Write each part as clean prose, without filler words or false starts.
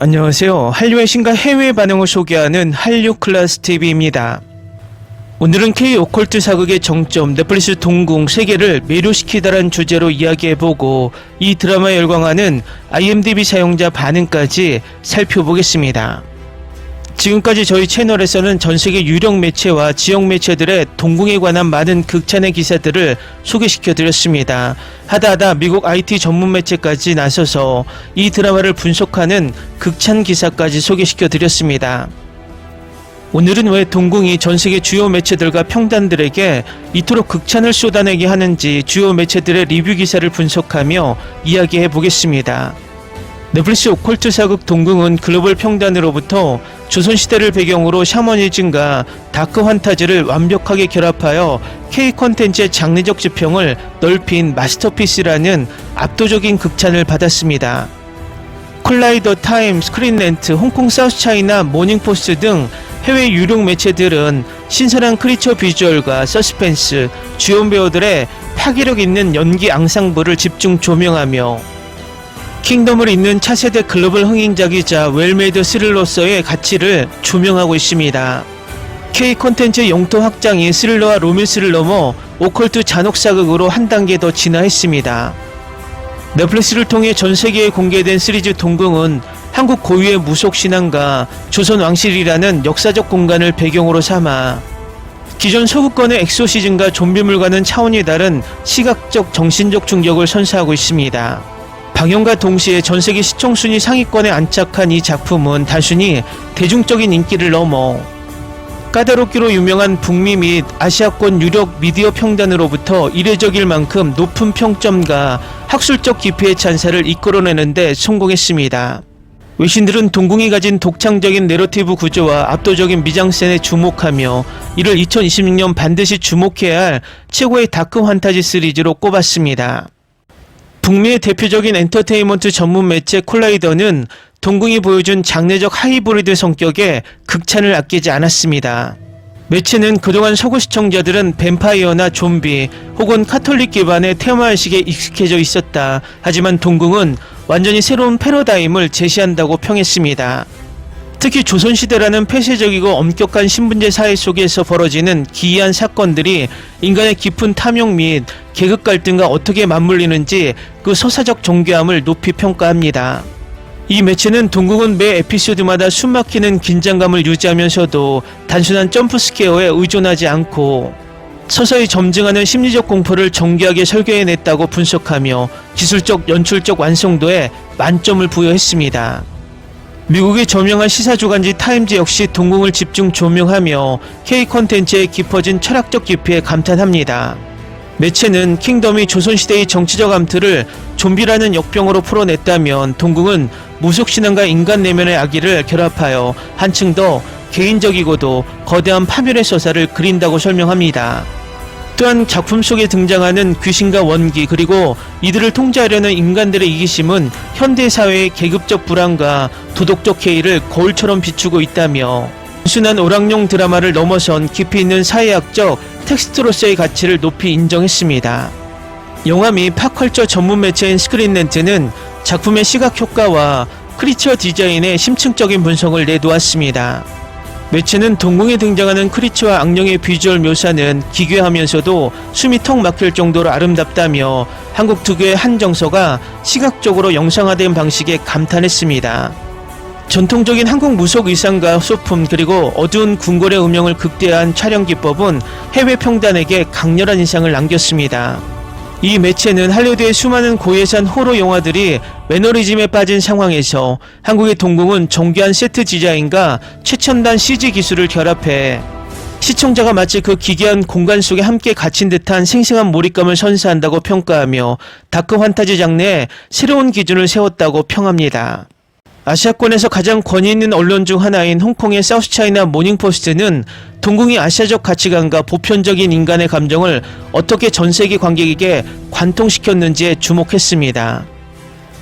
안녕하세요. 한류의 신과 해외 반응을 소개하는 한류 클래스 TV입니다. 오늘은 K 오컬트 사극의 정점 넷플릭스 동궁 세계를 매료시키다란 주제로 이야기해보고 이 드라마에 열광하는 IMDb 사용자 반응까지 살펴보겠습니다. 지금까지 저희 채널에서는 전세계 유력 매체와 지역 매체들의 동궁에 관한 많은 극찬의 기사들을 소개시켜드렸습니다. 하다하다 미국 IT 전문 매체까지 나서서 이 드라마를 분석하는 극찬 기사까지 소개시켜드렸습니다. 오늘은 왜 동궁이 전세계 주요 매체들과 평단들에게 이토록 극찬을 쏟아내게 하는지 주요 매체들의 리뷰 기사를 분석하며 이야기해보겠습니다. 넷플릭스 오컬트 사극 동궁은 글로벌 평단으로부터 조선시대를 배경으로 샤머니즘과 다크 환타지를 완벽하게 결합하여 K 콘텐츠의 장르적 지평을 넓힌 마스터피스라는 압도적인 극찬을 받았습니다. 콜라이더, 타임, 스크린렌트, 홍콩 사우스차이나 모닝포스트 등 해외 유력 매체들은 신선한 크리처 비주얼과 서스펜스, 주연 배우들의 파괴력 있는 연기 앙상블을 집중 조명하며 킹덤을 잇는 차세대 글로벌 흥행작이자 웰메이드 스릴러로서의 가치를 조명하고 있습니다. K 콘텐츠의 영토 확장이 스릴러와 로맨스를 넘어 오컬트 잔혹사극으로 한 단계 더 진화했습니다. 넷플릭스를 통해 전 세계에 공개된 시리즈 동궁은 한국 고유의 무속신앙과 조선 왕실이라는 역사적 공간을 배경으로 삼아 기존 서구권의 엑소시즘과 좀비물과는 차원이 다른 시각적 정신적 충격을 선사하고 있습니다. 방영과 동시에 전세계 시청순위 상위권에 안착한 이 작품은 단순히 대중적인 인기를 넘어 까다롭기로 유명한 북미 및 아시아권 유력 미디어 평단으로부터 이례적일 만큼 높은 평점과 학술적 깊이의 찬사를 이끌어내는 데 성공했습니다. 외신들은 동궁이 가진 독창적인 내러티브 구조와 압도적인 미장센에 주목하며 이를 2026년 반드시 주목해야 할 최고의 다크 환타지 시리즈로 꼽았습니다. 북미의 대표적인 엔터테인먼트 전문 매체 콜라이더는 동궁이 보여준 장르적 하이브리드 성격에 극찬을 아끼지 않았습니다. 매체는 그동안 서구 시청자들은 뱀파이어나 좀비 혹은 카톨릭 기반의 테마의식에 익숙해져 있었다. 하지만 동궁은 완전히 새로운 패러다임을 제시한다고 평했습니다. 특히 조선시대라는 폐쇄적이고 엄격한 신분제 사회 속에서 벌어지는 기이한 사건들이 인간의 깊은 탐욕 및 계급 갈등과 어떻게 맞물리는지 그 서사적 정교함을 높이 평가합니다. 이 매체는 동궁은 매 에피소드마다 숨막히는 긴장감을 유지하면서도 단순한 점프 스퀘어에 의존하지 않고 서서히 점증하는 심리적 공포를 정교하게 설계해냈다고 분석하며 기술적, 연출적 완성도에 만점을 부여했습니다. 미국의 저명한 시사주간지 타임즈 역시 동궁을 집중 조명하며 K 콘텐츠의 깊어진 철학적 깊이에 감탄합니다. 매체는 킹덤이 조선시대의 정치적 암투를 좀비라는 역병으로 풀어냈다면 동궁은 무속신앙과 인간 내면의 악의를 결합하여 한층 더 개인적이고도 거대한 파멸의 서사를 그린다고 설명합니다. 또한 작품 속에 등장하는 귀신과 원기 그리고 이들을 통제하려는 인간들의 이기심은 현대사회의 계급적 불안과 도덕적 해이를 거울처럼 비추고 있다며 단순한 오락용 드라마를 넘어선 깊이 있는 사회학적 텍스트로서의 가치를 높이 인정했습니다. 영화 및 팝컬처 전문 매체인 스크린렌트는 작품의 시각 효과와 크리처 디자인의 심층적인 분석을 내놓았습니다. 매체는 동궁에 등장하는 크리처와 악령의 비주얼 묘사는 기괴하면서도 숨이 턱 막힐 정도로 아름답다며 한국 특유의 한정서가 시각적으로 영상화된 방식에 감탄했습니다. 전통적인 한국 무속 의상과 소품 그리고 어두운 궁궐의 음영을 극대화한 촬영 기법은 해외 평단에게 강렬한 인상을 남겼습니다. 이 매체는 할리우드의 수많은 고예산 호러 영화들이 매너리즘에 빠진 상황에서 한국의 동궁은 정교한 세트 디자인과 최첨단 CG 기술을 결합해 시청자가 마치 그 기괴한 공간 속에 함께 갇힌 듯한 생생한 몰입감을 선사한다고 평가하며 다크 환타지 장르에 새로운 기준을 세웠다고 평합니다. 아시아권에서 가장 권위 있는 언론 중 하나인 홍콩의 사우스차이나 모닝포스트는 동궁이 아시아적 가치관과 보편적인 인간의 감정을 어떻게 전세계 관객에게 관통시켰는지에 주목했습니다.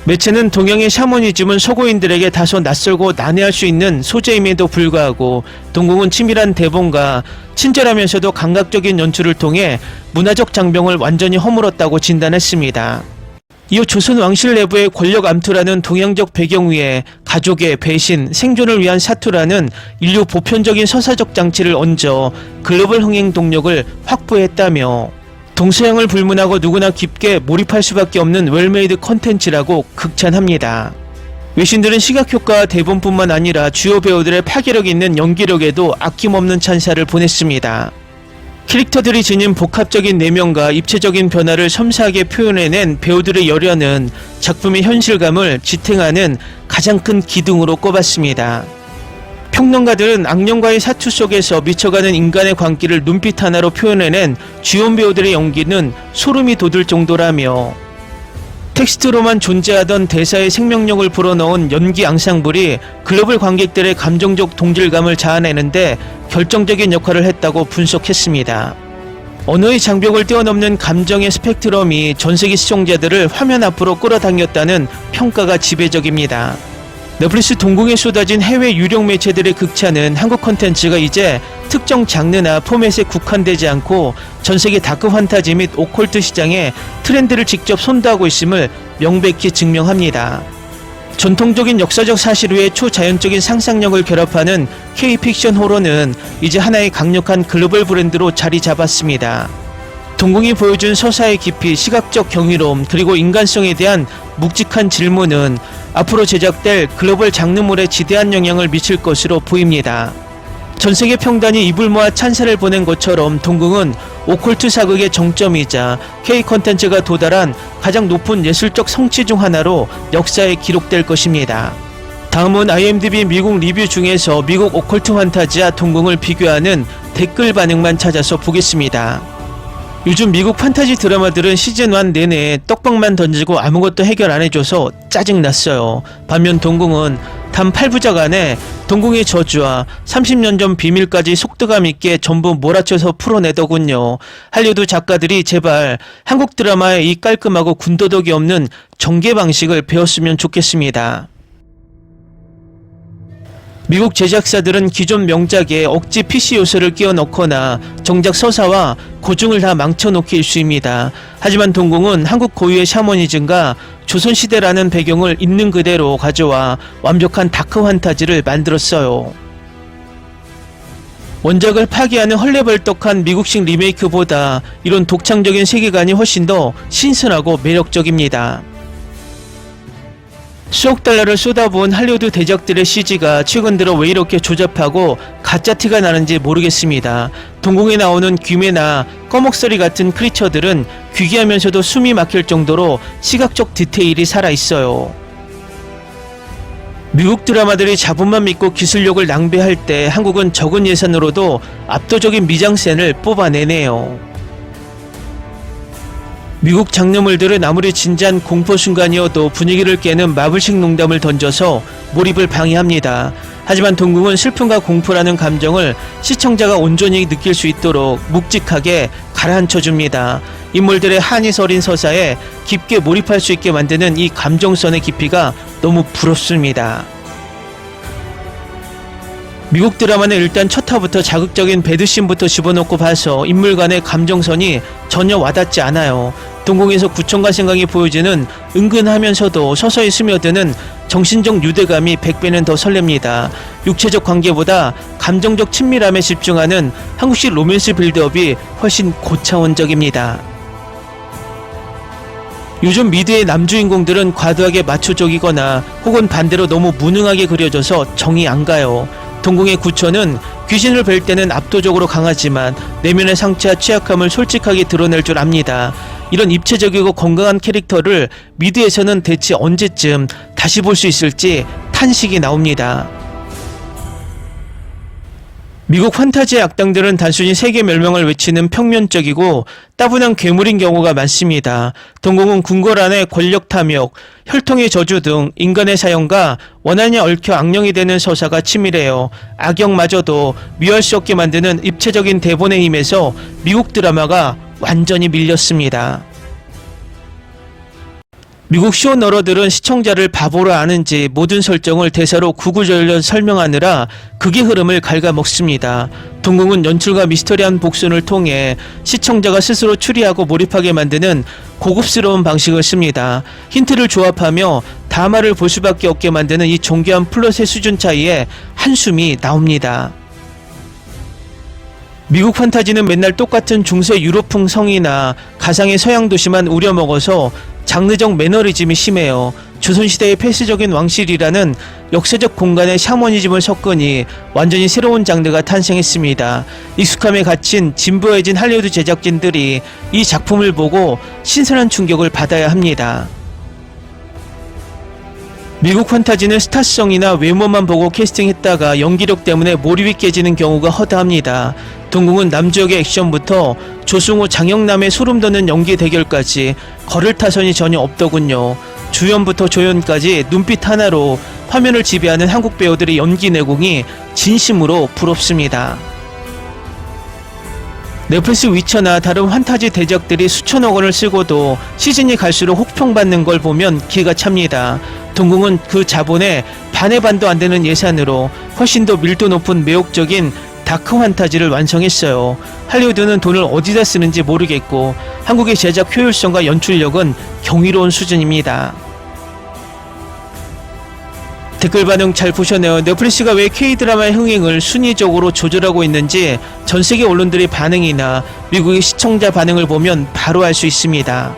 매체는 동양의 샤머니즘은 서구인들에게 다소 낯설고 난해할 수 있는 소재임에도 불구하고 동궁은 치밀한 대본과 친절하면서도 감각적인 연출을 통해 문화적 장벽을 완전히 허물었다고 진단했습니다. 이후 조선 왕실 내부의 권력 암투라는 동양적 배경 위에 가족의 배신, 생존을 위한 사투라는 인류 보편적인 서사적 장치를 얹어 글로벌 흥행 동력을 확보했다며 동서양을 불문하고 누구나 깊게 몰입할 수밖에 없는 웰메이드 컨텐츠라고 극찬합니다. 외신들은 시각효과와 대본뿐만 아니라 주요 배우들의 파괴력 있는 연기력에도 아낌없는 찬사를 보냈습니다. 캐릭터들이 지닌 복합적인 내면과 입체적인 변화를 섬세하게 표현해낸 배우들의 열연은 작품의 현실감을 지탱하는 가장 큰 기둥으로 꼽았습니다. 평론가들은 악령과의 사투 속에서 미쳐가는 인간의 광기를 눈빛 하나로 표현해낸 주연 배우들의 연기는 소름이 돋을 정도라며 텍스트로만 존재하던 대사의 생명력을 불어넣은 연기 앙상블이 글로벌 관객들의 감정적 동질감을 자아내는데 결정적인 역할을 했다고 분석했습니다. 언어의 장벽을 뛰어넘는 감정의 스펙트럼이 전세계 시청자들을 화면 앞으로 끌어당겼다는 평가가 지배적입니다. 넷플릭스 동궁에 쏟아진 해외 유령 매체들의 극찬은 한국 콘텐츠가 이제 특정 장르나 포맷에 국한되지 않고 전세계 다크 판타지 및 오컬트 시장의 트렌드를 직접 선도하고 있음을 명백히 증명합니다. 전통적인 역사적 사실 외에 초자연적인 상상력을 결합하는 K-픽션 호러는 이제 하나의 강력한 글로벌 브랜드로 자리 잡았습니다. 동궁이 보여준 서사의 깊이, 시각적 경이로움, 그리고 인간성에 대한 묵직한 질문은 앞으로 제작될 글로벌 장르물에 지대한 영향을 미칠 것으로 보입니다. 전세계 평단이 입을 모아 찬사를 보낸 것처럼 동궁은 오컬트 사극의 정점이자 K 컨텐츠가 도달한 가장 높은 예술적 성취 중 하나로 역사에 기록될 것입니다. 다음은 IMDb 미국 리뷰 중에서 미국 오컬트 판타지와 동궁을 비교하는 댓글 반응만 찾아서 보겠습니다. 요즘 미국 판타지 드라마들은 시즌1 내내 떡밥만 던지고 아무것도 해결 안 해줘서 짜증났어요. 반면 동궁은 단 8부작 안에 동궁의 저주와 30년 전 비밀까지 속도감 있게 전부 몰아쳐서 풀어내더군요. 할리우드 작가들이 제발 한국 드라마의 이 깔끔하고 군더더기 없는 전개 방식을 배웠으면 좋겠습니다. 미국 제작사들은 기존 명작에 억지 PC 요소를 끼워 넣거나 정작 서사와 고증을 다 망쳐놓기 일쑤입니다. 하지만 동궁은 한국 고유의 샤머니즘과 조선시대라는 배경을 있는 그대로 가져와 완벽한 다크 판타지를 만들었어요. 원작을 파기하는 헐레벌떡한 미국식 리메이크보다 이런 독창적인 세계관이 훨씬 더 신선하고 매력적입니다. 수억 달러를 쏟아부은 할리우드 대작들의 CG가 최근 들어 왜 이렇게 조잡하고 가짜 티가 나는지 모르겠습니다. 동궁에 나오는 귀매나 꺼목소리 같은 크리처들은 귀기하면서도 숨이 막힐 정도로 시각적 디테일이 살아있어요. 미국 드라마들이 자본만 믿고 기술력을 낭비할 때 한국은 적은 예산으로도 압도적인 미장센을 뽑아내네요. 미국 장르물들은 아무리 진지한 공포 순간이어도 분위기를 깨는 마블식 농담을 던져서 몰입을 방해합니다. 하지만 동궁은 슬픔과 공포라는 감정을 시청자가 온전히 느낄 수 있도록 묵직하게 가라앉혀줍니다. 인물들의 한이 서린 서사에 깊게 몰입할 수 있게 만드는 이 감정선의 깊이가 너무 부럽습니다. 미국 드라마는 일단 첫 화부터 자극적인 배드씬부터 집어넣고 봐서 인물 간의 감정선이 전혀 와닿지 않아요. 동궁에서 구청과 생각이 보여지는 은근하면서도 서서히 스며드는 정신적 유대감이 100배는 더 설렙니다. 육체적 관계보다 감정적 친밀함에 집중하는 한국식 로맨스 빌드업이 훨씬 고차원적입니다. 요즘 미드의 남주인공들은 과도하게 마초적이거나 혹은 반대로 너무 무능하게 그려져서 정이 안 가요. 동궁의 구천은 귀신을 뵐 때는 압도적으로 강하지만 내면의 상처와 취약함을 솔직하게 드러낼 줄 압니다. 이런 입체적이고 건강한 캐릭터를 미드에서는 대체 언제쯤 다시 볼 수 있을지 탄식이 나옵니다. 미국 판타지의 악당들은 단순히 세계 멸망을 외치는 평면적이고 따분한 괴물인 경우가 많습니다. 동궁은 궁궐안의 권력 탐욕, 혈통의 저주 등 인간의 사형과 원한이 얽혀 악령이 되는 서사가 치밀해요. 악역마저도 미워할 수 없게 만드는 입체적인 대본의 힘에서 미국 드라마가 완전히 밀렸습니다. 미국 쇼너러들은 시청자를 바보로 아는지 모든 설정을 대사로 구구절절 설명하느라 극의 흐름을 갉아먹습니다. 동궁은 연출과 미스터리한 복선을 통해 시청자가 스스로 추리하고 몰입하게 만드는 고급스러운 방식을 씁니다. 힌트를 조합하며 다마를 볼 수밖에 없게 만드는 이 정교한 플롯의 수준 차이에 한숨이 나옵니다. 미국 판타지는 맨날 똑같은 중세 유럽풍 성이나 가상의 서양 도시만 우려먹어서 장르적 매너리즘이 심해요. 조선시대의 폐쇄적인 왕실이라는 역사적 공간에 샤머니즘을 섞으니 완전히 새로운 장르가 탄생했습니다. 익숙함에 갇힌 진부해진 할리우드 제작진들이 이 작품을 보고 신선한 충격을 받아야 합니다. 미국 판타지는 스타성이나 외모만 보고 캐스팅했다가 연기력 때문에 몰입이 깨지는 경우가 허다합니다. 동궁은 남주역의 액션부터 조승우 장영남의 소름돋는 연기 대결까지 거를 타선이 전혀 없더군요. 주연부터 조연까지 눈빛 하나로 화면을 지배하는 한국 배우들의 연기 내공이 진심으로 부럽습니다. 넷플릭스 위쳐나 다른 판타지 대작들이 수천억 원을 쓰고도 시즌이 갈수록 혹평받는 걸 보면 기가 찹니다. 동궁은 그 자본의 반의 반도 안 되는 예산으로 훨씬 더 밀도 높은 매혹적인 다크 판타지를 완성했어요. 할리우드는 돈을 어디다 쓰는지 모르겠고 한국의 제작 효율성과 연출력은 경이로운 수준입니다. 댓글 반응 잘 보셨네요. 넷플릭스가 왜 K드라마의 흥행을 순위적으로 조절하고 있는지 전세계 언론들의 반응이나 미국의 시청자 반응을 보면 바로 알 수 있습니다.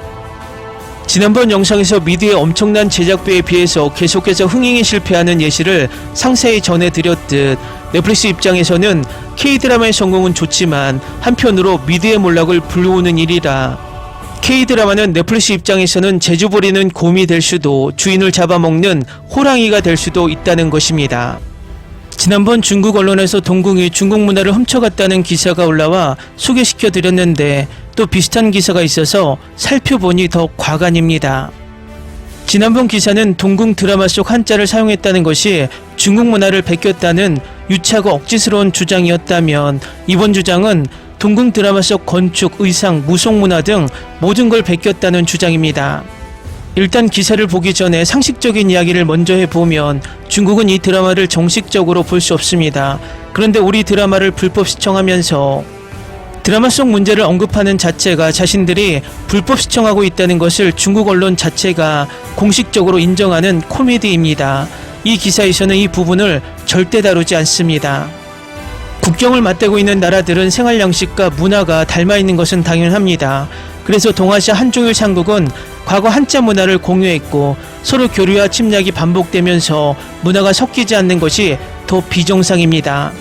지난번 영상에서 미드의 엄청난 제작비에 비해서 계속해서 흥행에 실패하는 예시를 상세히 전해드렸듯 넷플릭스 입장에서는 K드라마의 성공은 좋지만 한편으로 미드의 몰락을 불러오는 일이라 K드라마는 넷플릭스 입장에서는 제주부리는 곰이 될 수도 주인을 잡아먹는 호랑이가 될 수도 있다는 것입니다. 지난번 중국 언론에서 동궁이 중국 문화를 훔쳐갔다는 기사가 올라와 소개시켜드렸는데 또 비슷한 기사가 있어서 살펴보니 더 과간입니다. 지난번 기사는 동궁 드라마 속 한자를 사용했다는 것이 중국 문화를 베꼈다는 유치하고 억지스러운 주장이었다면 이번 주장은 동궁 드라마 속 건축, 의상, 무속문화 등 모든 걸 베꼈다는 주장입니다. 일단 기사를 보기 전에 상식적인 이야기를 먼저 해보면 중국은 이 드라마를 정식적으로 볼 수 없습니다. 그런데 우리 드라마를 불법 시청하면서 드라마 속 문제를 언급하는 자체가 자신들이 불법 시청하고 있다는 것을 중국 언론 자체가 공식적으로 인정하는 코미디입니다. 이 기사에서는 이 부분을 절대 다루지 않습니다. 국경을 맞대고 있는 나라들은 생활 양식과 문화가 닮아 있는 것은 당연합니다. 그래서 동아시아 한중일 삼국은 과거 한자 문화를 공유했고 서로 교류와 침략이 반복되면서 문화가 섞이지 않는 것이 더 비정상입니다.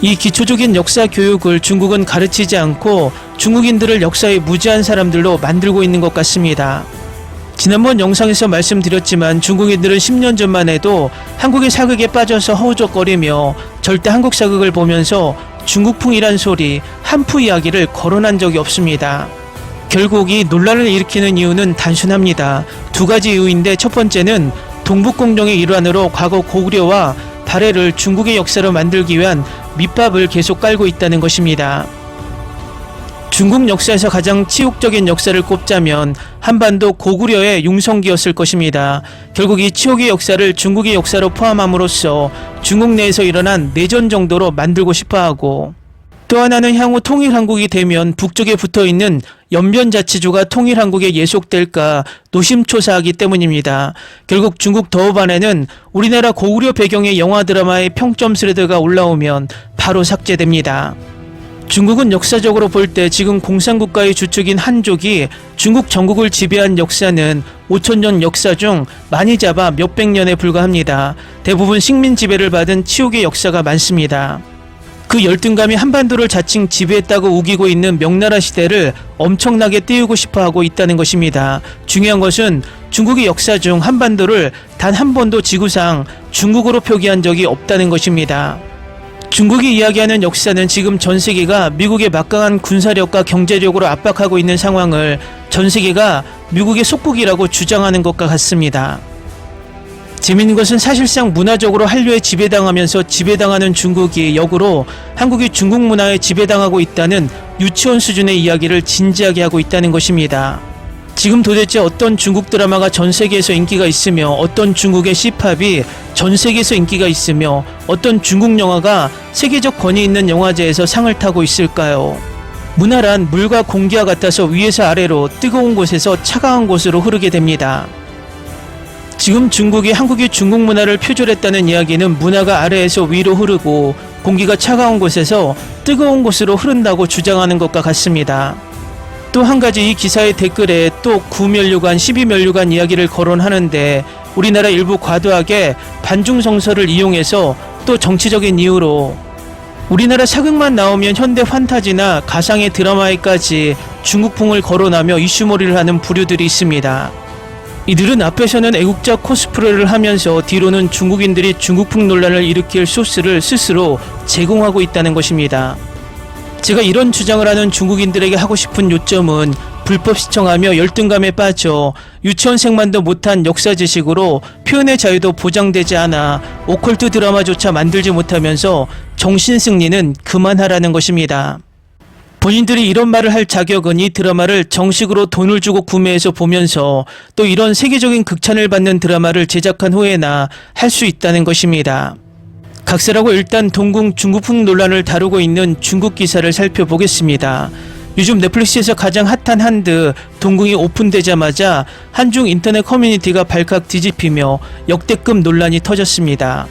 이 기초적인 역사 교육을 중국은 가르치지 않고 중국인들을 역사에 무지한 사람들로 만들고 있는 것 같습니다. 지난번 영상에서 말씀드렸지만 중국인들은 10년 전만 해도 한국의 사극에 빠져서 허우적거리며 절대 한국 사극을 보면서 중국풍이란 소리, 한푸 이야기를 거론한 적이 없습니다. 결국 이 논란을 일으키는 이유는 단순합니다. 두 가지 이유인데 첫 번째는 동북공정의 일환으로 과거 고구려와 발해를 중국의 역사로 만들기 위한 밑밥을 계속 깔고 있다는 것입니다. 중국 역사에서 가장 치욕적인 역사를 꼽자면 한반도 고구려의 융성기였을 것입니다. 결국 이 치욕의 역사를 중국의 역사로 포함함으로써 중국 내에서 일어난 내전 정도로 만들고 싶어하고 또 하나는 향후 통일한국이 되면 북쪽에 붙어있는 연변자치주가 통일한국에 예속될까 노심초사하기 때문입니다. 결국 중국 더우반에는 우리나라 고구려 배경의 영화 드라마의 평점 스레드가 올라오면 바로 삭제됩니다. 중국은 역사적으로 볼 때 지금 공산국가의 주축인 한족이 중국 전국을 지배한 역사는 5,000년 역사 중 많이 잡아 몇백 년에 불과합니다. 대부분 식민 지배를 받은 치욕의 역사가 많습니다. 그 열등감이 한반도를 자칭 지배했다고 우기고 있는 명나라 시대를 엄청나게 띄우고 싶어하고 있다는 것입니다. 중요한 것은 중국의 역사 중 한반도를 단 한 번도 지구상 중국으로 표기한 적이 없다는 것입니다. 중국이 이야기하는 역사는 지금 전 세계가 미국의 막강한 군사력과 경제력으로 압박하고 있는 상황을 전 세계가 미국의 속국이라고 주장하는 것과 같습니다. 재미있는 것은 사실상 문화적으로 한류에 지배당하면서 지배당하는 중국이 역으로 한국이 중국 문화에 지배당하고 있다는 유치원 수준의 이야기를 진지하게 하고 있다는 것입니다. 지금 도대체 어떤 중국 드라마가 전 세계에서 인기가 있으며 어떤 중국의 C팝이 전 세계에서 인기가 있으며 어떤 중국 영화가 세계적 권위 있는 영화제에서 상을 타고 있을까요? 문화란 물과 공기와 같아서 위에서 아래로 뜨거운 곳에서 차가운 곳으로 흐르게 됩니다. 지금 중국이 한국이 중국 문화를 표절했다는 이야기는 문화가 아래에서 위로 흐르고 공기가 차가운 곳에서 뜨거운 곳으로 흐른다고 주장하는 것과 같습니다. 또 한 가지 이 기사의 댓글에 또 9면류관, 12면류관 이야기를 거론하는데 우리나라 일부 과도하게 반중성서를 이용해서 또 정치적인 이유로 우리나라 사극만 나오면 현대 판타지나 가상의 드라마에까지 중국풍을 거론하며 이슈몰이를 하는 부류들이 있습니다. 이들은 앞에서는 애국자 코스프레를 하면서 뒤로는 중국인들이 중국풍 논란을 일으킬 소스를 스스로 제공하고 있다는 것입니다. 제가 이런 주장을 하는 중국인들에게 하고 싶은 요점은 불법 시청하며 열등감에 빠져 유치원생만도 못한 역사 지식으로 표현의 자유도 보장되지 않아 오컬트 드라마조차 만들지 못하면서 정신승리는 그만하라는 것입니다. 본인들이 이런 말을 할 자격은 이 드라마를 정식으로 돈을 주고 구매해서 보면서 또 이런 세계적인 극찬을 받는 드라마를 제작한 후에나 할 수 있다는 것입니다. 각설하고 일단 동궁 중국풍 논란을 다루고 있는 중국 기사를 살펴보겠습니다. 요즘 넷플릭스에서 가장 핫한 한드 동궁이 오픈되자마자 한중 인터넷 커뮤니티가 발칵 뒤집히며 역대급 논란이 터졌습니다.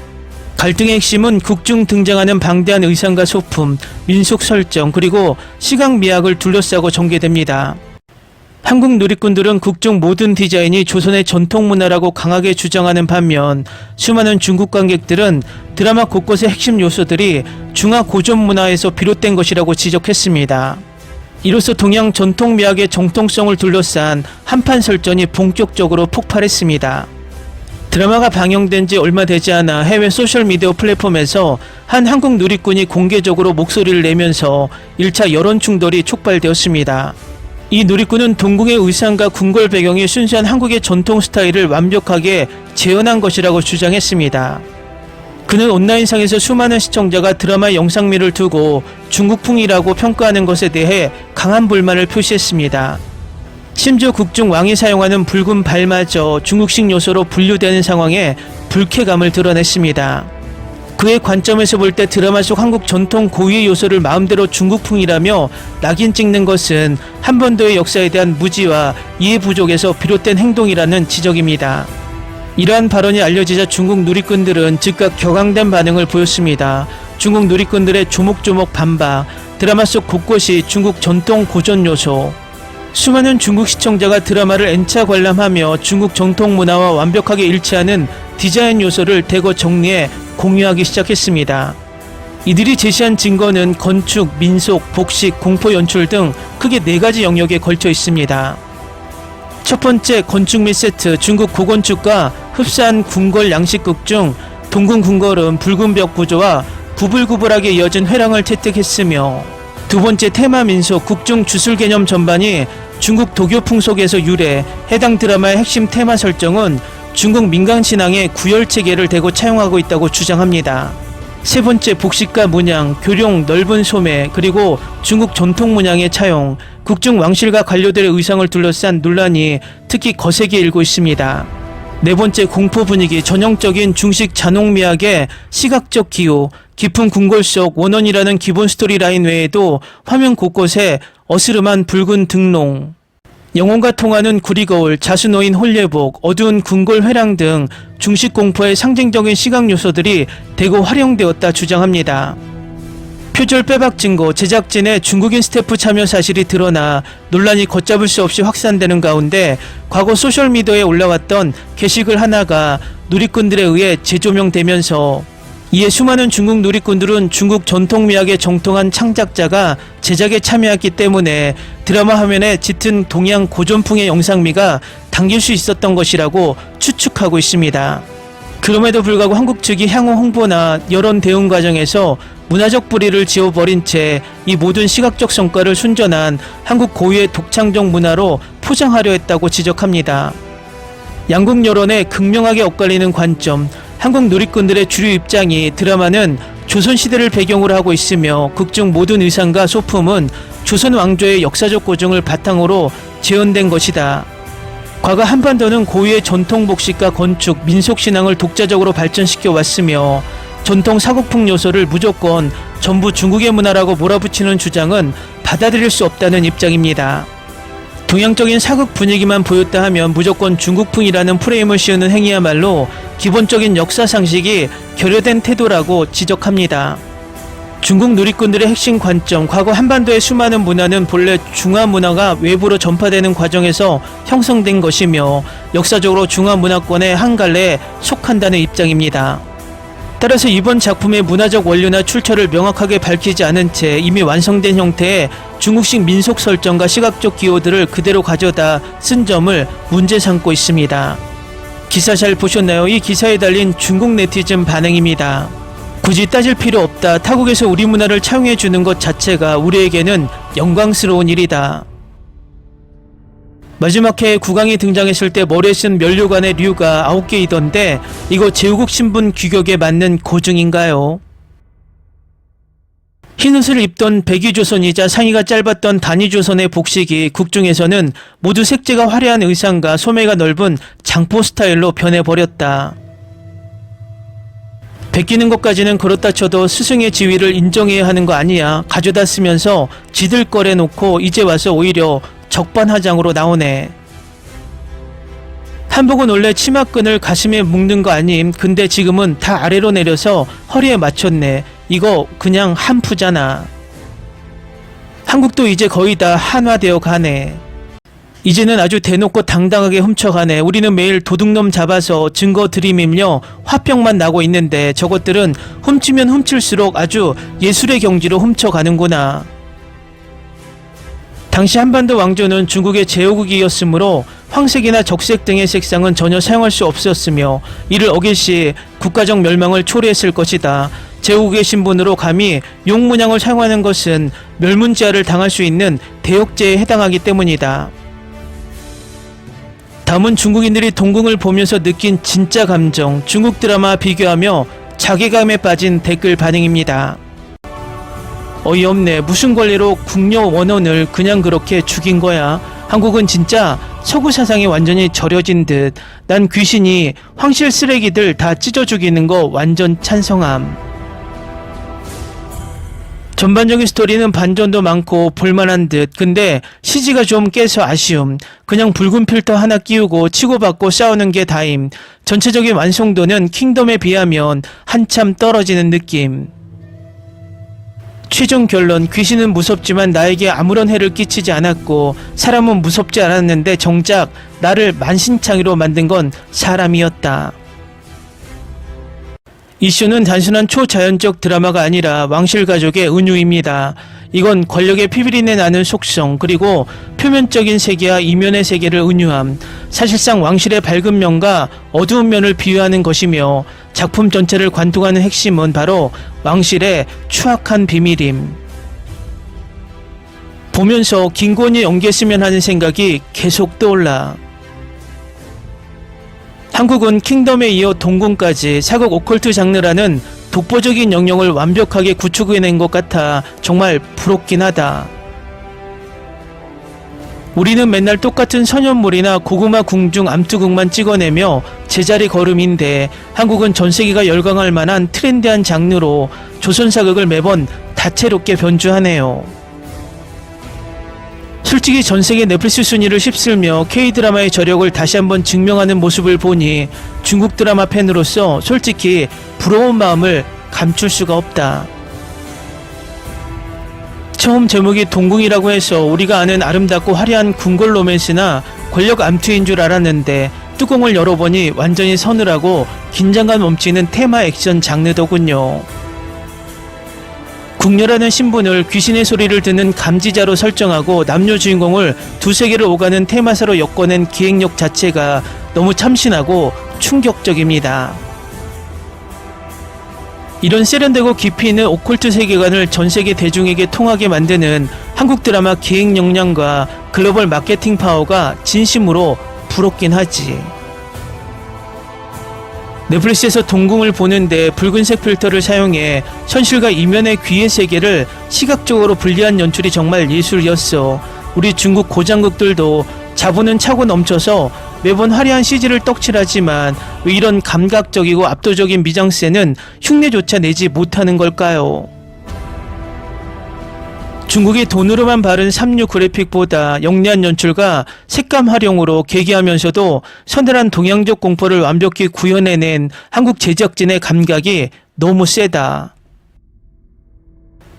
갈등의 핵심은 극중 등장하는 방대한 의상과 소품, 민속 설정, 그리고 시각 미학을 둘러싸고 전개됩니다. 한국 누리꾼들은 극중 모든 디자인이 조선의 전통 문화라고 강하게 주장하는 반면 수많은 중국 관객들은 드라마 곳곳의 핵심 요소들이 중화 고전 문화에서 비롯된 것이라고 지적했습니다. 이로써 동양 전통 미학의 정통성을 둘러싼 한판 설전이 본격적으로 폭발했습니다. 드라마가 방영된 지 얼마 되지 않아 해외 소셜미디어 플랫폼에서 한 한국 누리꾼이 공개적으로 목소리를 내면서 1차 여론 충돌이 촉발되었습니다. 이 누리꾼은 동궁의 의상과 궁궐 배경이 순수한 한국의 전통 스타일을 완벽하게 재현한 것이라고 주장했습니다. 그는 온라인상에서 수많은 시청자가 드라마 영상미를 두고 중국풍이라고 평가하는 것에 대해 강한 불만을 표시했습니다. 심지어 극중 왕이 사용하는 붉은 발마저 중국식 요소로 분류되는 상황에 불쾌감을 드러냈습니다. 그의 관점에서 볼 때 드라마 속 한국 전통 고유의 요소를 마음대로 중국풍이라며 낙인 찍는 것은 한반도의 역사에 대한 무지와 이해 부족에서 비롯된 행동이라는 지적입니다. 이러한 발언이 알려지자 중국 누리꾼들은 즉각 격앙된 반응을 보였습니다. 중국 누리꾼들의 조목조목 반박, 드라마 속 곳곳이 중국 전통 고전 요소, 수많은 중국 시청자가 드라마를 N차 관람하며 중국 정통 문화와 완벽하게 일치하는 디자인 요소를 대거 정리해 공유하기 시작했습니다. 이들이 제시한 증거는 건축, 민속, 복식, 공포 연출 등 크게 4가지 영역에 걸쳐 있습니다. 첫 번째, 건축 및 세트. 중국 고건축과 흡사한 궁궐 양식극 중 동궁 궁궐은 붉은 벽 구조와 구불구불하게 이어진 회랑을 채택했으며, 두 번째, 테마 민속. 국중 주술 개념 전반이 중국 도교 풍속에서 유래, 해당 드라마의 핵심 테마 설정은 중국 민간 신앙의 구열 체계를 대고 차용하고 있다고 주장합니다. 세 번째, 복식과 문양, 교룡, 넓은 소매, 그리고 중국 전통 문양의 차용, 국중 왕실과 관료들의 의상을 둘러싼 논란이 특히 거세게 일고 있습니다. 네 번째, 공포 분위기, 전형적인 중식 잔혹미학의 시각적 기호, 깊은 궁궐 속 원원이라는 기본 스토리라인 외에도 화면 곳곳에 어스름한 붉은 등롱, 영혼과 통하는 구리거울, 자수노인 홀례복, 어두운 궁궐 회랑 등 중식 공포의 상징적인 시각 요소들이 대거 활용되었다 주장합니다. 표절 빼박 증거, 제작진의 중국인 스태프 참여 사실이 드러나 논란이 걷잡을 수 없이 확산되는 가운데 과거 소셜미디어에 올라왔던 게시글 하나가 누리꾼들에 의해 재조명되면서 이에 수많은 중국 누리꾼들은 중국 전통미학의 정통한 창작자가 제작에 참여했기 때문에 드라마 화면에 짙은 동양 고전풍의 영상미가 담길 수 있었던 것이라고 추측하고 있습니다. 그럼에도 불구하고 한국 측이 향후 홍보나 여론 대응 과정에서 문화적 뿌리를 지워버린 채 이 모든 시각적 성과를 순전한 한국 고유의 독창적 문화로 포장하려 했다고 지적합니다. 양국 여론에 극명하게 엇갈리는 관점, 한국 누리꾼들의 주류 입장이 드라마는 조선시대를 배경으로 하고 있으며 극중 모든 의상과 소품은 조선 왕조의 역사적 고증을 바탕으로 재현된 것이다. 과거 한반도는 고유의 전통 복식과 건축, 민속신앙을 독자적으로 발전시켜 왔으며 전통 사국풍 요소를 무조건 전부 중국의 문화라고 몰아붙이는 주장은 받아들일 수 없다는 입장입니다. 동양적인 사극 분위기만 보였다 하면 무조건 중국풍이라는 프레임을 씌우는 행위야말로 기본적인 역사 상식이 결여된 태도라고 지적합니다. 중국 누리꾼들의 핵심 관점, 과거 한반도의 수많은 문화는 본래 중화 문화가 외부로 전파되는 과정에서 형성된 것이며 역사적으로 중화 문화권의 한 갈래에 속한다는 입장입니다. 따라서 이번 작품의 문화적 원료나 출처를 명확하게 밝히지 않은 채 이미 완성된 형태의 중국식 민속 설정과 시각적 기호들을 그대로 가져다 쓴 점을 문제 삼고 있습니다. 기사 잘 보셨나요? 이 기사에 달린 중국 네티즌 반응입니다. 굳이 따질 필요 없다. 타국에서 우리 문화를 차용해주는 것 자체가 우리에게는 영광스러운 일이다. 마지막 회에 국왕이 등장했을 때 머리에 쓴 면류관의 류가 9개이던데 이거 제후국 신분 규격에 맞는 고증인가요? 흰옷을 입던 백의조선이자 상의가 짧았던 단위조선의 복식이 국중에서는 모두 색재가 화려한 의상과 소매가 넓은 장포 스타일로 변해버렸다. 베끼는 것까지는 그렇다 쳐도 스승의 지위를 인정해야 하는 거 아니야. 가져다 쓰면서 지들 거래 놓고 이제 와서 오히려 적반하장으로 나오네. 한복은 원래 치마끈을 가슴에 묶는 거 아님. 근데 지금은 다 아래로 내려서 허리에 맞췄네. 이거 그냥 한푸잖아. 한국도 이제 거의 다 한화되어 가네. 이제는 아주 대놓고 당당하게 훔쳐가네. 우리는 매일 도둑놈 잡아서 증거 들이밀며 화병만 나고 있는데 저것들은 훔치면 훔칠수록 아주 예술의 경지로 훔쳐가는구나. 당시 한반도 왕조는 중국의 제후국이었으므로 황색이나 적색 등의 색상은 전혀 사용할 수 없었으며 이를 어길 시 국가적 멸망을 초래했을 것이다. 제후국의 신분으로 감히 용문양을 사용하는 것은 멸문지화를 당할 수 있는 대역죄에 해당하기 때문이다. 다음은 중국인들이 동궁을 보면서 느낀 진짜 감정, 중국 드라마 비교하며 자괴감에 빠진 댓글 반응입니다. 어이없네. 무슨 권리로 궁녀 원혼을 그냥 그렇게 죽인 거야. 한국은 진짜 서구 사상이 완전히 절여진 듯. 난 귀신이 황실 쓰레기들 다 찢어 죽이는 거 완전 찬성함. 전반적인 스토리는 반전도 많고 볼만한 듯. 근데 CG가 좀 깨서 아쉬움. 그냥 붉은 필터 하나 끼우고 치고받고 싸우는 게 다임. 전체적인 완성도는 킹덤에 비하면 한참 떨어지는 느낌. 최종 결론, 귀신은 무섭지만 나에게 아무런 해를 끼치지 않았고 사람은 무섭지 않았는데 정작 나를 만신창이로 만든 건 사람이었다. 이슈는 단순한 초자연적 드라마가 아니라 왕실 가족의 은유입니다. 이건 권력의 피비린내 나는 속성, 그리고 표면적인 세계와 이면의 세계를 은유함, 사실상 왕실의 밝은 면과 어두운 면을 비유하는 것이며 작품 전체를 관통하는 핵심은 바로 왕실의 추악한 비밀임. 보면서 김건희 연기했으면 하는 생각이 계속 떠올라. 한국은 킹덤에 이어 동궁까지 사극 오컬트 장르라는 독보적인 영역을 완벽하게 구축해낸 것 같아 정말 부럽긴 하다. 우리는 맨날 똑같은 선현물이나 고구마 궁중 암투극만 찍어내며 제자리 걸음인데 한국은 전세계가 열광할 만한 트렌디한 장르로 조선사극을 매번 다채롭게 변주하네요. 솔직히 전세계 넷플릭스 순위를 휩쓸며 K드라마의 저력을 다시 한번 증명하는 모습을 보니 중국 드라마 팬으로서 솔직히 부러운 마음을 감출 수가 없다. 처음 제목이 동궁이라고 해서 우리가 아는 아름답고 화려한 궁궐 로맨스나 권력 암투인 줄 알았는데 뚜껑을 열어보니 완전히 서늘하고 긴장감 넘치는 테마 액션 장르더군요. 궁녀라는 신분을 귀신의 소리를 듣는 감지자로 설정하고 남녀 주인공을 두 세계를 오가는 테마사로 엮어낸 기획력 자체가 너무 참신하고 충격적입니다. 이런 세련되고 깊이 있는 오컬트 세계관을 전세계 대중에게 통하게 만드는 한국 드라마 기획 역량과 글로벌 마케팅 파워가 진심으로 부럽긴 하지. 넷플릭스에서 동궁을 보는데 붉은색 필터를 사용해 현실과 이면의 귀의 세계를 시각적으로 분리한 연출이 정말 예술이었어. 우리 중국 고장극들도 자본은 차고 넘쳐서 매번 화려한 CG를 떡칠하지만 왜 이런 감각적이고 압도적인 미장센은 흉내조차 내지 못하는 걸까요? 중국이 돈으로만 바른 3류 그래픽보다 영리한 연출과 색감 활용으로 괴기하면서도 서늘한 동양적 공포를 완벽히 구현해낸 한국 제작진의 감각이 너무 세다.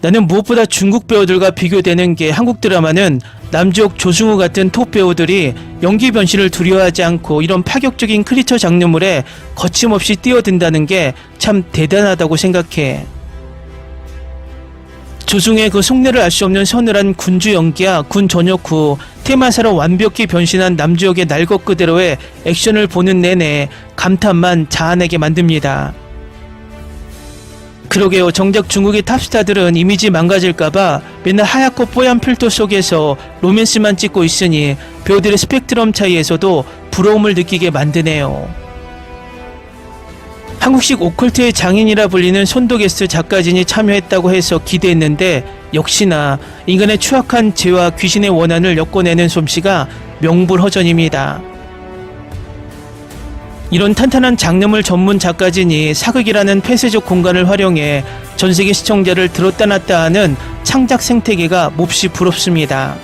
나는 무엇보다 중국 배우들과 비교되는 게 한국 드라마는 남주혁, 조승우 같은 톱 배우들이 연기 변신을 두려워하지 않고 이런 파격적인 크리처 장르물에 거침없이 뛰어든다는 게 참 대단하다고 생각해. 조승우의 그 속내를 알 수 없는 서늘한 군주 연기야 군 전역 후 테마사로 완벽히 변신한 남주혁의 날 것 그대로의 액션을 보는 내내 감탄만 자아내게 만듭니다. 그러게요. 정작 중국의 탑스타들은 이미지 망가질까봐 맨날 하얗고 뽀얀 필터 속에서 로맨스만 찍고 있으니 배우들의 스펙트럼 차이에서도 부러움을 느끼게 만드네요. 한국식 오컬트의 장인이라 불리는 손도게스트 작가진이 참여했다고 해서 기대했는데 역시나 인간의 추악한 죄와 귀신의 원한을 엮어내는 솜씨가 명불허전입니다. 이런 탄탄한 장르물 전문 작가진이 사극이라는 폐쇄적 공간을 활용해 전세계 시청자를 들었다 놨다 하는 창작 생태계가 몹시 부럽습니다.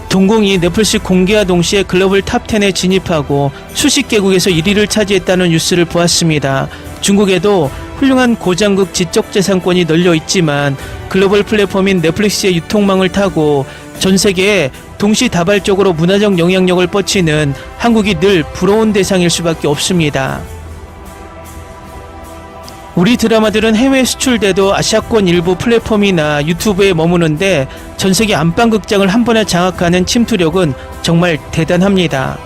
동공이 넷플릭스 공개와 동시에 글로벌 탑10에 진입하고 수십 개국에서 1위를 차지했다는 뉴스를 보았습니다. 중국에도 훌륭한 고장극 지적재산권이 널려 있지만 글로벌 플랫폼인 넷플릭스의 유통망을 타고 전 세계에 동시다발적으로 문화적 영향력을 뻗치는 한국이 늘 부러운 대상일 수밖에 없습니다. 우리 드라마들은 해외 수출돼도 아시아권 일부 플랫폼이나 유튜브에 머무는데 전세계 안방극장을 한 번에 장악하는 침투력은 정말 대단합니다.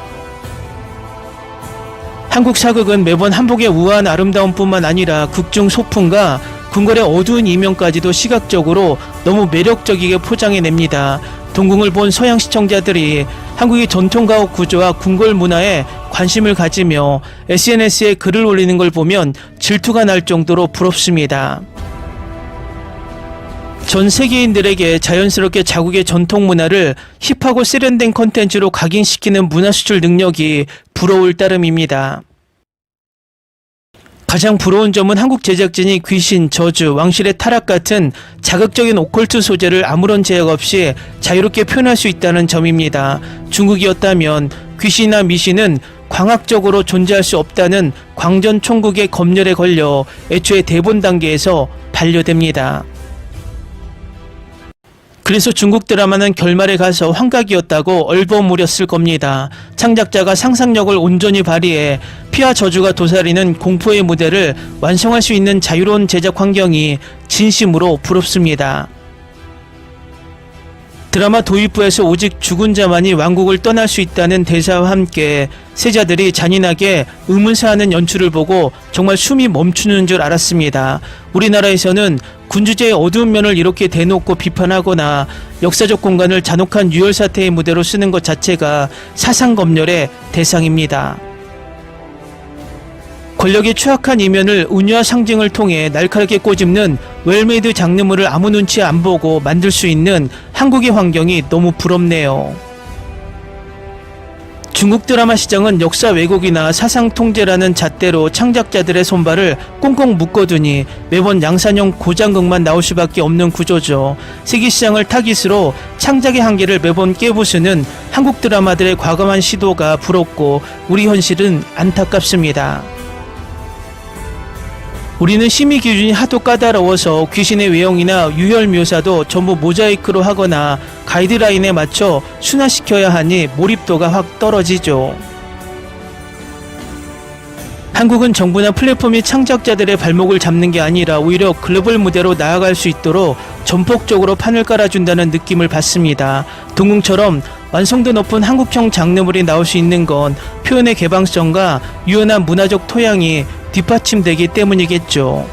한국 사극은 매번 한복의 우아한 아름다움뿐만 아니라 극중 소품과 궁궐의 어두운 이면까지도 시각적으로 너무 매력적이게 포장해냅니다. 동궁을 본 서양 시청자들이 한국의 전통가옥 구조와 궁궐 문화에 관심을 가지며 SNS에 글을 올리는 걸 보면 질투가 날 정도로 부럽습니다. 전 세계인들에게 자연스럽게 자국의 전통 문화를 힙하고 세련된 콘텐츠로 각인시키는 문화 수출 능력이 부러울 따름입니다. 가장 부러운 점은 한국 제작진이 귀신, 저주, 왕실의 타락 같은 자극적인 오컬트 소재를 아무런 제약 없이 자유롭게 표현할 수 있다는 점입니다. 중국이었다면 귀신이나 미신은 광학적으로 존재할 수 없다는 광전 총국의 검열에 걸려 애초에 대본 단계에서 반려됩니다. 그래서 중국 드라마는 결말에 가서 환각이었다고 얼버무렸을 겁니다. 창작자가 상상력을 온전히 발휘해 피와 저주가 도사리는 공포의 무대를 완성할 수 있는 자유로운 제작 환경이 진심으로 부럽습니다. 드라마 도입부에서 오직 죽은 자만이 왕국을 떠날 수 있다는 대사와 함께 세자들이 잔인하게 의문사하는 연출을 보고 정말 숨이 멈추는 줄 알았습니다. 우리나라에서는 군주제의 어두운 면을 이렇게 대놓고 비판하거나 역사적 공간을 잔혹한 유혈사태의 무대로 쓰는 것 자체가 사상검열의 대상입니다. 권력의 추악한 이면을 은유와 상징을 통해 날카롭게 꼬집는 웰메이드 장르물을 아무 눈치 안 보고 만들 수 있는 한국의 환경이 너무 부럽네요. 중국 드라마 시장은 역사 왜곡이나 사상 통제라는 잣대로 창작자들의 손발을 꽁꽁 묶어두니 매번 양산형 고장극만 나올 수밖에 없는 구조죠. 세계 시장을 타깃으로 창작의 한계를 매번 깨부수는 한국 드라마들의 과감한 시도가 부럽고 우리 현실은 안타깝습니다. 우리는 심의 기준이 하도 까다로워서 귀신의 외형이나 유혈 묘사도 전부 모자이크로 하거나 가이드라인에 맞춰 순화시켜야 하니 몰입도가 확 떨어지죠. 한국은 정부나 플랫폼이 창작자들의 발목을 잡는 게 아니라 오히려 글로벌 무대로 나아갈 수 있도록 전폭적으로 판을 깔아준다는 느낌을 받습니다. 동궁처럼 완성도 높은 한국형 장르물이 나올 수 있는 건 표현의 개방성과 유연한 문화적 토양이 뒷받침되기 때문이겠죠.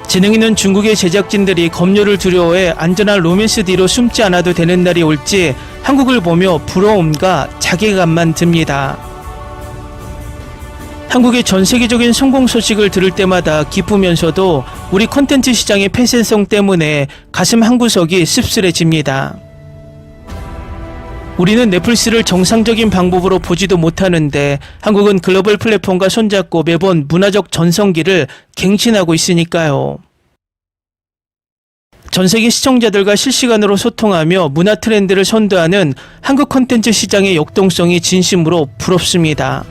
재능 있는 중국의 제작진들이 검열을 두려워해 안전한 로맨스 뒤로 숨지 않아도 되는 날이 올지 한국을 보며 부러움과 자괴감만 듭니다. 한국의 전 세계적인 성공 소식을 들을 때마다 기쁘면서도 우리 콘텐츠 시장의 폐쇄성 때문에 가슴 한구석이 씁쓸해집니다. 우리는 넷플릭스를 정상적인 방법으로 보지도 못하는데 한국은 글로벌 플랫폼과 손잡고 매번 문화적 전성기를 갱신하고 있으니까요. 전 세계 시청자들과 실시간으로 소통하며 문화 트렌드를 선도하는 한국 콘텐츠 시장의 역동성이 진심으로 부럽습니다.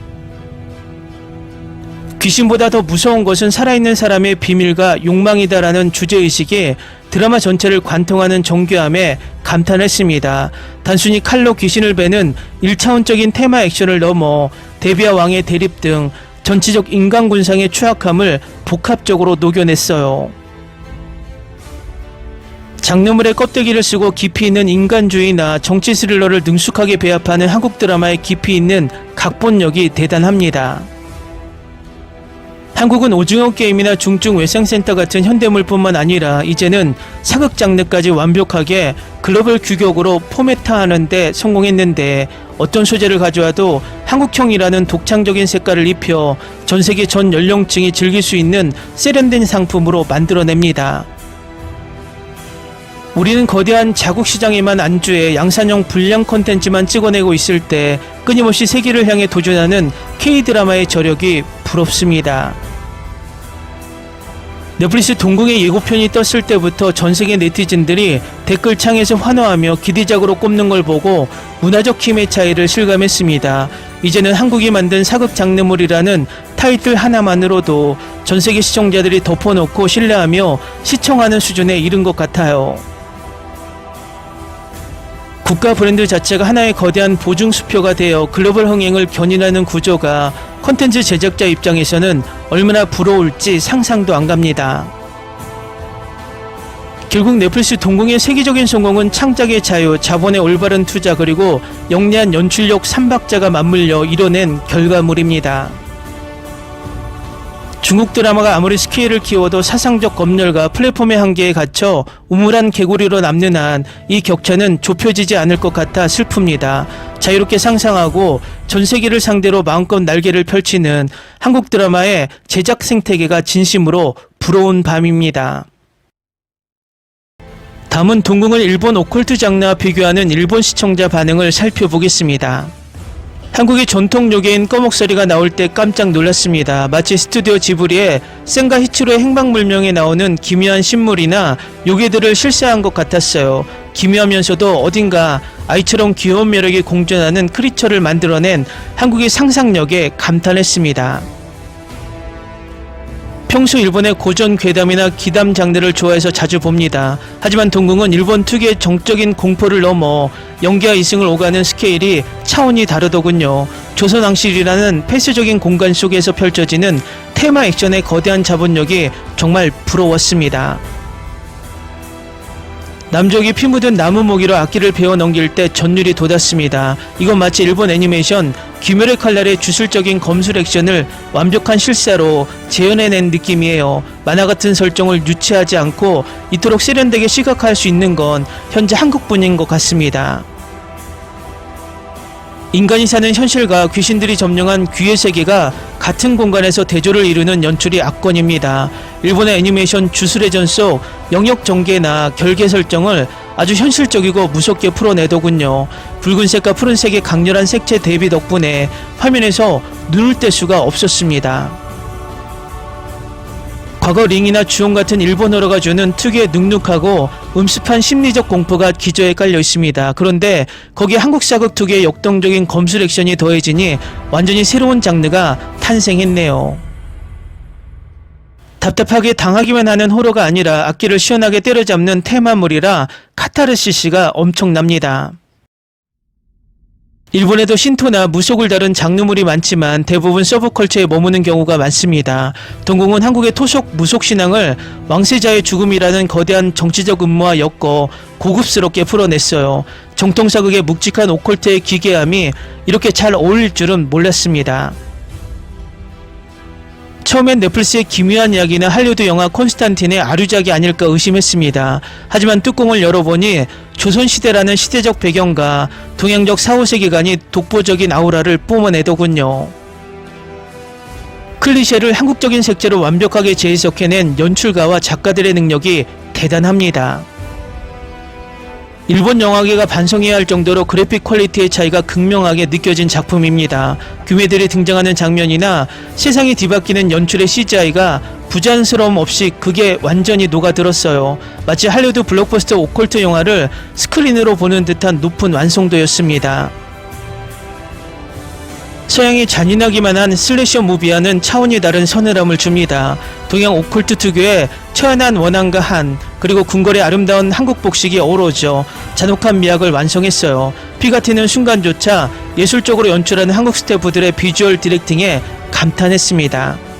귀신보다 더 무서운 것은 살아있는 사람의 비밀과 욕망이다라는 주제의식이 드라마 전체를 관통하는 정교함에 감탄했습니다. 단순히 칼로 귀신을 베는 1차원적인 테마 액션을 넘어 대비와 왕의 대립 등 전체적 인간군상의 추악함을 복합적으로 녹여냈어요. 장르물의 껍데기를 쓰고 깊이 있는 인간주의나 정치 스릴러를 능숙하게 배합하는 한국 드라마의 깊이 있는 각본력이 대단합니다. 한국은 오징어 게임이나 중증 외상센터 같은 현대물뿐만 아니라 이제는 사극 장르까지 완벽하게 글로벌 규격으로 포맷화하는 데 성공했는데 어떤 소재를 가져와도 한국형이라는 독창적인 색깔을 입혀 전 세계 전 연령층이 즐길 수 있는 세련된 상품으로 만들어냅니다. 우리는 거대한 자국 시장에만 안주해 양산형 불량 콘텐츠만 찍어내고 있을 때 끊임없이 세계를 향해 도전하는 K-드라마의 저력이 부럽습니다. 넷플릭스 동궁의 예고편이 떴을 때부터 전세계 네티즌들이 댓글창에서 환호하며 기대작으로 꼽는 걸 보고 문화적 힘의 차이를 실감했습니다. 이제는 한국이 만든 사극 장르물이라는 타이틀 하나만으로도 전세계 시청자들이 덮어놓고 신뢰하며 시청하는 수준에 이른 것 같아요. 국가 브랜드 자체가 하나의 거대한 보증수표가 되어 글로벌 흥행을 견인하는 구조가 콘텐츠 제작자 입장에서는 얼마나 부러울지 상상도 안 갑니다. 결국 넷플릭스 동궁의 세계적인 성공은 창작의 자유, 자본의 올바른 투자 그리고 영리한 연출력 3박자가 맞물려 이뤄낸 결과물입니다. 중국 드라마가 아무리 스케일을 키워도 사상적 검열과 플랫폼의 한계에 갇혀 우물한 개구리로 남는 한 이 격차는 좁혀지지 않을 것 같아 슬픕니다. 자유롭게 상상하고 전 세계를 상대로 마음껏 날개를 펼치는 한국 드라마의 제작 생태계가 진심으로 부러운 밤입니다. 다음은 동궁을 일본 오컬트 장르와 비교하는 일본 시청자 반응을 살펴보겠습니다. 한국의 전통 요괴인 꺼목서리가 나올 때 깜짝 놀랐습니다. 마치 스튜디오 지브리의 센가 히치로의 행방불명에 나오는 기묘한 신물이나 요괴들을 실사한 것 같았어요. 기묘하면서도 어딘가 아이처럼 귀여운 매력이 공존하는 크리처를 만들어낸 한국의 상상력에 감탄했습니다. 평소 일본의 고전 괴담이나 기담 장르를 좋아해서 자주 봅니다. 하지만 동궁은 일본 특유의 정적인 공포를 넘어 연기와 이승을 오가는 스케일이 차원이 다르더군요. 조선왕실이라는 폐쇄적인 공간 속에서 펼쳐지는 테마 액션의 거대한 자본력이 정말 부러웠습니다. 남족이 피 묻은 나무 모기로 악기를 베어 넘길 때 전율이 돋았습니다. 이건 마치 일본 애니메이션 귀멸의 칼날의 주술적인 검술 액션을 완벽한 실사로 재현해낸 느낌이에요. 만화 같은 설정을 유치하지 않고 이토록 세련되게 시각화할 수 있는 건 현재 한국뿐인 것 같습니다. 인간이 사는 현실과 귀신들이 점령한 귀의 세계가 같은 공간에서 대조를 이루는 연출이 압권입니다. 일본의 애니메이션 주술의 전 속 영역 전개나 결계 설정을 아주 현실적이고 무섭게 풀어내더군요. 붉은색과 푸른색의 강렬한 색채 대비 덕분에 화면에서 눈을 뗄 수가 없었습니다. 과거 링이나 주온 같은 일본 호러가 주는 특유의 눅눅하고 음습한 심리적 공포가 기저에 깔려 있습니다. 그런데 거기에 한국 사극 특유의 역동적인 검술 액션이 더해지니 완전히 새로운 장르가 탄생했네요. 답답하게 당하기만 하는 호러가 아니라 악기를 시원하게 때려잡는 테마물이라 카타르시스가 엄청납니다. 일본에도 신토나 무속을 다룬 장르물이 많지만 대부분 서브컬처에 머무는 경우가 많습니다. 동궁은 한국의 토속 무속신앙을 왕세자의 죽음이라는 거대한 정치적 음모와 엮어 고급스럽게 풀어냈어요. 정통사극의 묵직한 오컬트의 기괴함이 이렇게 잘 어울릴 줄은 몰랐습니다. 처음엔 넷플릭스의 기묘한 이야기나 할리우드 영화 콘스탄틴의 아류작이 아닐까 의심했습니다. 하지만 뚜껑을 열어보니 조선시대라는 시대적 배경과 동양적 사후세계관이 독보적인 아우라를 뿜어내더군요. 클리셰를 한국적인 색채로 완벽하게 재해석해낸 연출가와 작가들의 능력이 대단합니다. 일본 영화계가 반성해야 할 정도로 그래픽 퀄리티의 차이가 극명하게 느껴진 작품입니다. 귀매들이 등장하는 장면이나 세상이 뒤바뀌는 연출의 CGI가 부자연스러움 없이 그게 완전히 녹아들었어요. 마치 할리우드 블록버스터 오컬트 영화를 스크린으로 보는 듯한 높은 완성도였습니다. 서양이 잔인하기만 한 슬래셔 무비와는 차원이 다른 서늘함을 줍니다. 동양 오컬트 특유의 처연한 원한과 한, 그리고 궁궐의 아름다운 한국 복식이 어우러져 잔혹한 미학을 완성했어요. 피가 튀는 순간조차 예술적으로 연출하는 한국 스태프들의 비주얼 디렉팅에 감탄했습니다.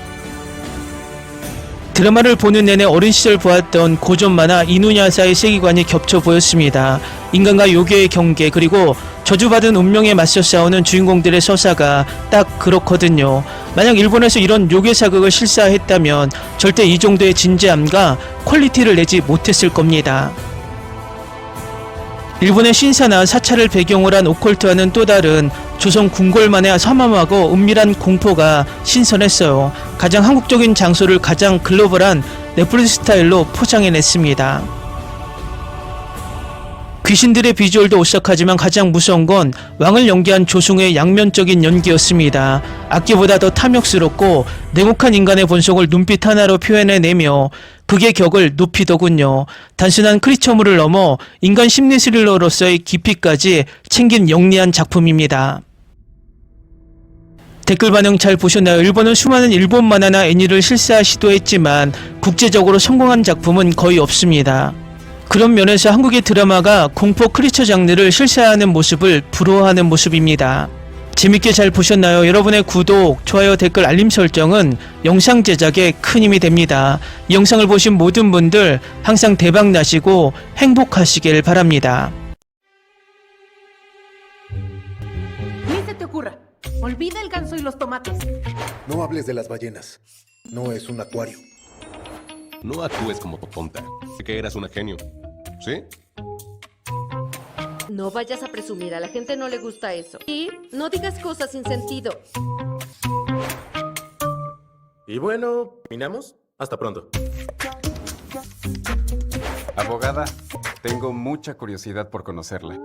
드라마를 보는 내내 어린 시절 보았던 고전 만화 이누야사의 세계관이 겹쳐 보였습니다. 인간과 요괴의 경계, 그리고 저주받은 운명에 맞서 싸우는 주인공들의 서사가 딱 그렇거든요. 만약 일본에서 이런 요괴 사극을 실사했다면 절대 이 정도의 진지함과 퀄리티를 내지 못했을 겁니다. 일본의 신사나 사찰을 배경으로 한 오컬트와는 또 다른 조선 궁궐만의 섬함하고 은밀한 공포가 신선했어요. 가장 한국적인 장소를 가장 글로벌한 넷플릭스 스타일로 포장해냈습니다. 귀신들의 비주얼도 오싹하지만 가장 무서운 건 왕을 연기한 조승우의 양면적인 연기였습니다. 악기보다 더 탐욕스럽고 냉혹한 인간의 본성을 눈빛 하나로 표현해내며 극의 격을 높이더군요. 단순한 크리처물을 넘어 인간 심리 스릴러로서의 깊이까지 챙긴 영리한 작품입니다. 댓글 반응 잘 보셨나요? 일본은 수많은 일본 만화나 애니를 실사 시도했지만 국제적으로 성공한 작품은 거의 없습니다. 그런 면에서 한국의 드라마가 공포 크리처 장르를 실사하는 모습을 부러워하는 모습입니다. 재밌게 잘 보셨나요? 여러분의 구독, 좋아요, 댓글, 알림 설정은 영상 제작에 큰 힘이 됩니다. 이 영상을 보신 모든 분들 항상 대박 나시고 행복하시길 바랍니다. Ni se te ocurra. Olvida el ganso y los tomates. No hables de las ballenas. No es un acuario. No actúes como tonta. Que eras una genio. ¿Sí? No vayas a presumir, a la gente no le gusta eso. Y no digas cosas sin sentido. Y bueno, ¿terminamos? Hasta pronto. Abogada, tengo mucha curiosidad por conocerla.